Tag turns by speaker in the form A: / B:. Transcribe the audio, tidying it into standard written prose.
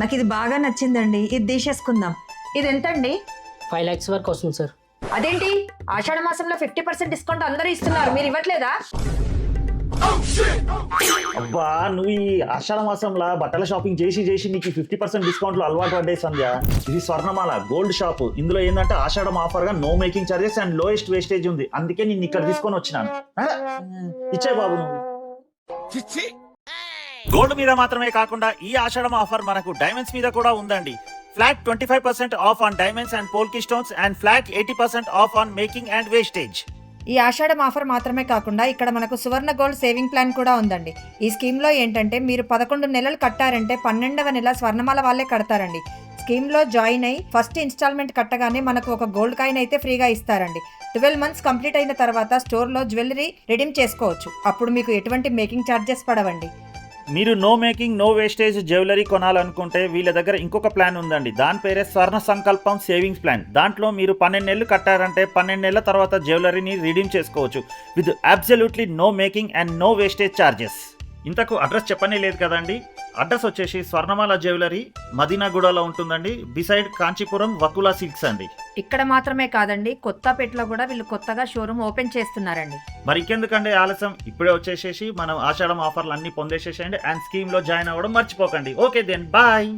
A: నాకు ఇది బాగా నచ్చిందండి, ఇది తీసేసుకుందాం. ఇది ఎంతండి?
B: 5 lakhs వరకు వస్తుంది సార్.
A: అదేంటి ఆషాఢ మాసంలో 50% డిస్కౌంట్ అందరూ ఇస్తున్నారు, మీరు ఇవ్వట్లేదా?
C: అబ్బా నువ్వు ఈ ఆషాఢ మాసంలో బట్టల షాపింగ్ చేసి చేసి నీకు 50% డిస్కౌంట్ లో అలవాటు పడ్డాయి సంధ్య. ఇది స్వర్ణమాల గోల్డ్ షాప్. ఇందులో ఏంటంటే ఆషాఢం ఆఫర్ గా no making charges and lowest wastage ఉంది. అందుకే నేను ఇక్కడ తీసుకొని వచ్చినాను. ఇచ్చే బాబు నువ్వు. గోల్డ్ మీద మాత్రమే కాకుండా ఈ ఆషాఢం ఆఫర్ మనకు డైమండ్స్ మీద కూడా ఉందండి. Flat 25% off on diamonds and polki stones and flat 80% off on making and wastage.
A: ఈ ఆషాఢం ఆఫర్ మాత్రమే కాకుండా ఇక్కడ మనకు సువర్ణ గోల్డ్ సేవింగ్ ప్లాన్ కూడా ఉందండి. ఈ స్కీమ్లో ఏంటంటే మీరు 11 నెలలు కట్టారంటే 12వ నెల స్వర్ణమాల వాళ్ళే కడతారండి. స్కీమ్లో జాయిన్ అయ్యి ఫస్ట్ ఇన్స్టాల్మెంట్ కట్టగానే మనకు ఒక గోల్డ్ కాయిన్ అయితే ఫ్రీగా ఇస్తారండి. 12 మంత్స్ కంప్లీట్ అయిన తర్వాత స్టోర్లో జ్యువెలరీ రిడీమ్ చేసుకోవచ్చు. అప్పుడు మీకు ఎటువంటి మేకింగ్ ఛార్జెస్ పడవండి.
C: మీరు no making no wastage jewellery కొనాలనుకుంటే వీళ్ళ దగ్గర ఇంకొక ప్లాన్ ఉందండి. దాని పేరే స్వర్ణ సంకల్పం సేవింగ్స్ ప్లాన్. దాంట్లో మీరు 12 నెలలు కట్టారంటే 12 నెలల తర్వాత జ్యువెలరీని రిడీమ్ చేసుకోవచ్చు with absolutely no making and no wastage charges. ఇంతకు అడ్రస్ చెప్పనే లేదు కదండి. అడ్రస్ వచ్చేసి స్వర్ణమాల జ్యువెలరీ మదీనాగూడలో ఉంటుందండి, బిసైడ్ కాంచీపురం వకులా సిల్క్స్ అండి.
A: ఇక్కడ మాత్రమే కాదండి, కొత్తపేటలో కూడా వీళ్ళు కొత్తగా షోరూమ్ ఓపెన్ చేస్తున్నారండి.
C: మరి ఇంకెందుకండి ఆలస్యం, ఇప్పుడే వచ్చేసేసి మనం ఆషాఢం ఆఫర్లు అన్ని పొందేసేసేయండి అండ్ స్కీమ్ లో జాయిన్ అవ్వడం మర్చిపోకండి. Okay then bye.